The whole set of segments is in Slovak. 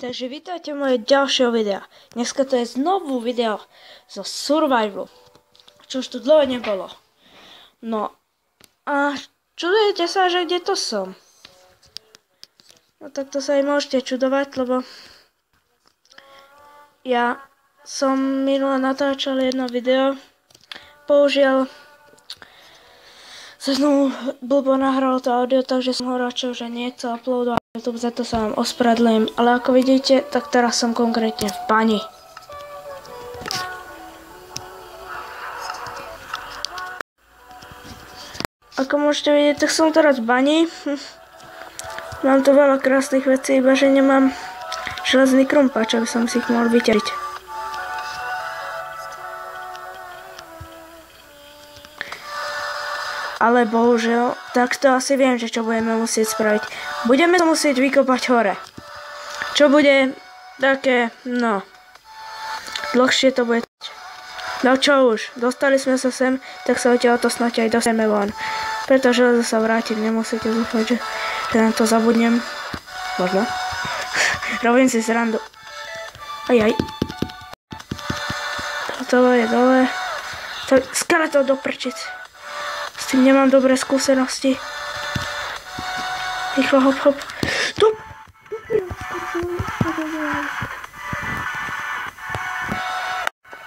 Takže vítajte moje ďalšieho videa. Dneska to je znovu video zo Survivalu, čo už tu dlho nebolo. No a čudujete sa, že kde to som? No tak to sa aj môžete čudovať, lebo ja som minule natáčal jedno video. Bohužiaľ sa znovu blbo nahralo to audio, takže som ho radšej že nie chcel uploadovať na YouTube, za to sa vám ospravedlňujem. Ale ako vidíte, tak teraz som konkrétne v bani. Ako môžete vidieť, tak som teraz v bani. Mám tu veľa krásnych vecí, iba že nemám železný krumpáč, aby som si ich mohol vyťažiť. Ale bohužiaľ, tak to asi viem, že čo budeme musieť spraviť. Budeme to musieť vykopať hore. Čo bude také, no, dlhšie to bude. No čo už, dostali sme sa sem, tak sa odtiaľto snáď aj dostaneme von. Preto železo sa vrátiť, nemusíte dúfať, že na to zabudnem. Možno. Robím si srandu. Ajaj. Toto je dole. Skeleton do prčic. S tým nemám dobré skúsenosti. Rýchlo, hop, hop. Tu!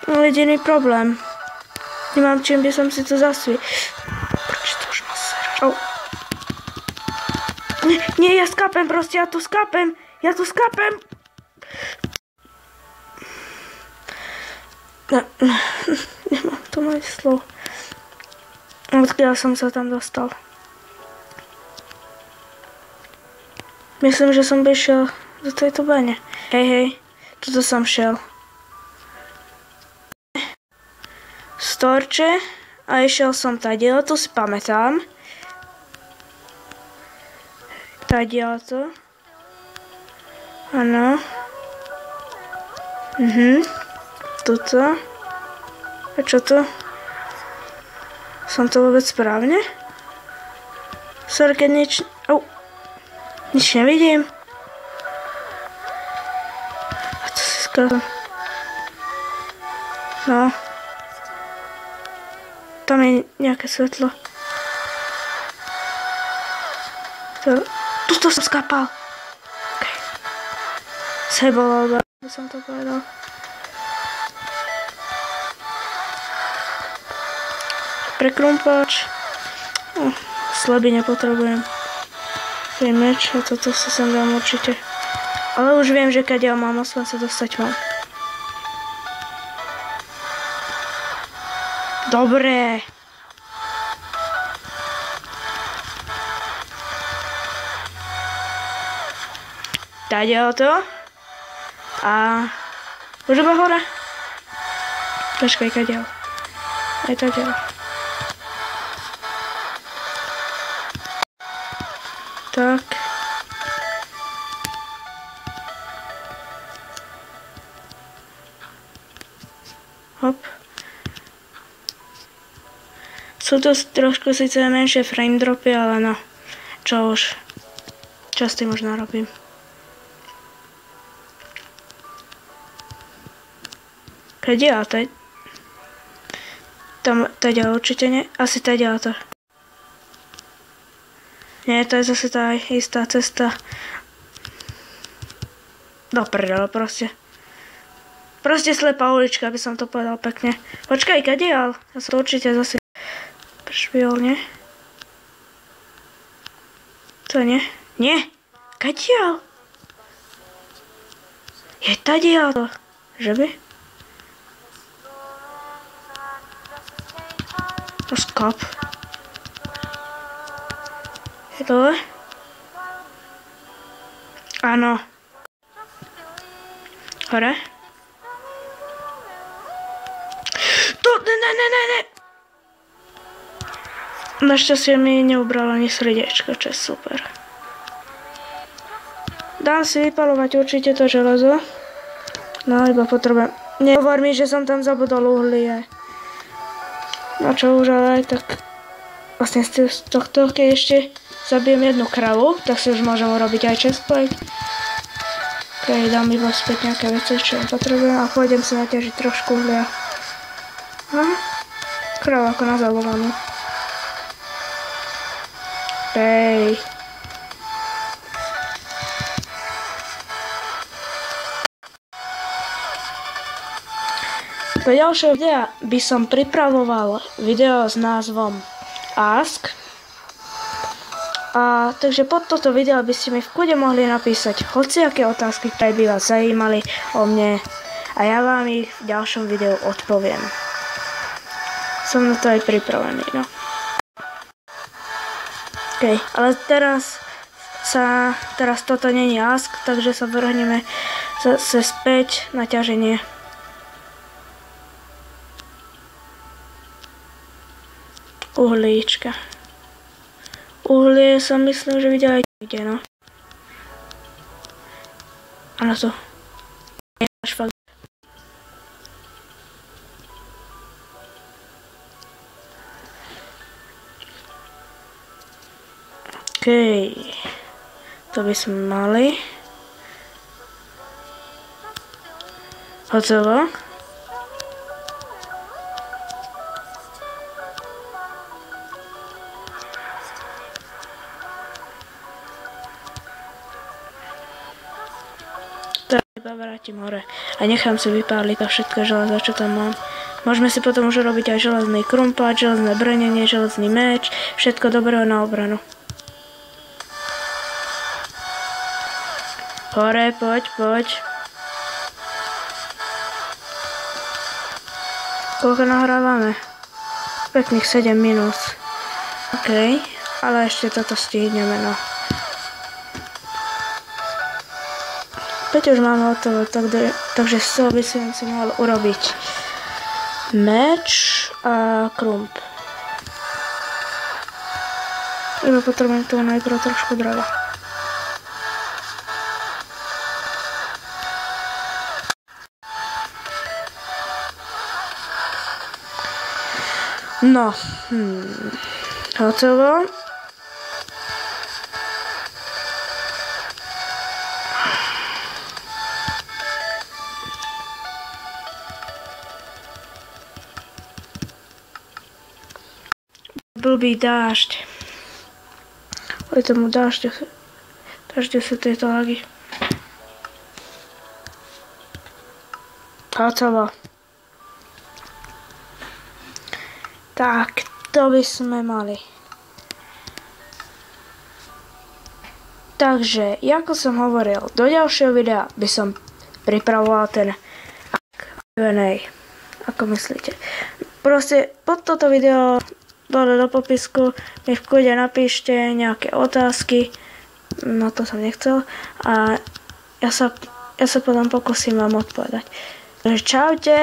No jediný problém. Nemám čím by som si to zasvietil. Prečo to už ma serač? Au. Nie, ja skápem proste, ja tu skápem. Ja tu skápem. Nemám to moje slovo. Odkiaľ som sa tam dostal. Myslím, že som vyšiel do tejto bane. Hej, tuto som šiel. Storče a išiel som tadiaľ, tu si pamätám. Tadiaľ to. Áno. Tuto. A čo to? Som to vôbec správne? Sorry, keď nič nevidím. A to si skladám. No. Tam je nejaké svetlo. Tuto som skápal. Okay. Sebolo, by som to povedal. Prekrumpáč. Sleby nepotrebujem. To je meč a toto si sem dám určite. Ale už viem, že kadiaľ mám, aspoň sa dostať mám. Dobre. Tadiaľ to. A už iba hore. Počkaj, kadiaľ. Aj tadiaľ. Tak. Hop. Sú to trošku síce menšie frame dropy, ale no. Čo už. Čo s tým už narobím. Kadiaľ to je? Tam tadiaľ určite nie. Asi tadiaľ to. Nie, to je zase tá istá cesta. Do prdele proste. Proste slepá ulička, aby som to povedal pekne. Počkaj, kadiaľ? Ja som to určite zase prešvihol, nie? To nie? Nie! Kadiaľ? Je tadiaľ to. Že by? To skop. Je dole? Áno. Hore? Tu, ne. Našťastie mi neubralo ani srdiečko, čo je super. Dám si vypalovať určite to železo. No, iba potrebujem. Nehovor mi, že som tam zabudol uhlie. No čo už, ale aj tak. Vlastne z tohto, keď ešte zabijem jednu kravu, tak si už môžem urobiť aj chestplate. Ok, dám iba späť nejaké veci, čo potrebujem a pôjdem si naťažiť trošku uhlia. Kráľ ako na zavolanu. Hej. Do ďalšieho videa by som pripravoval video s názvom Ask. A takže pod toto video by ste mi v kľude mohli napísať hociaké otázky, ktoré by vás zajímali o mne a ja vám ich v ďalšom videu odpoviem. Som na to aj pripravený, no. OK, ale teraz toto není Ask, takže sa vrhneme zase späť na ťaženie. Uhlíčka. Uhlie som myslím, že videl aj niekde, no. Áno to. Je až fakt. OK. To by sme mali. Hotovo. Vrátim hore a nechám si vypáliť a všetko železo, čo tam mám. Môžeme si potom už robiť aj železný krumpáč, železné brnenie, železný meč, všetko dobrého na obranu. Hore, poď. Koľko nahrávame? Pekných 7 minút. OK, ale ešte toto stihneme, no. Teď už máme hotovo, takže z toho by som si mohol urobiť meč a krump. Iba potrebujem k tomu najprv trošku dreva. No, hotovo. Blbý dážď. Kvôli tomu dážďu sú tieto lagy. Hotovo. Tak, to by sme mali. Takže, ako som hovoril, do ďalšieho videa by som pripravoval ten Q&A. Ako myslíte? Proste pod toto video dole do popisku mi v kľude napíšte nejaké otázky, no to som nechcel, a ja sa potom pokúsim vám odpovedať. Takže čaute!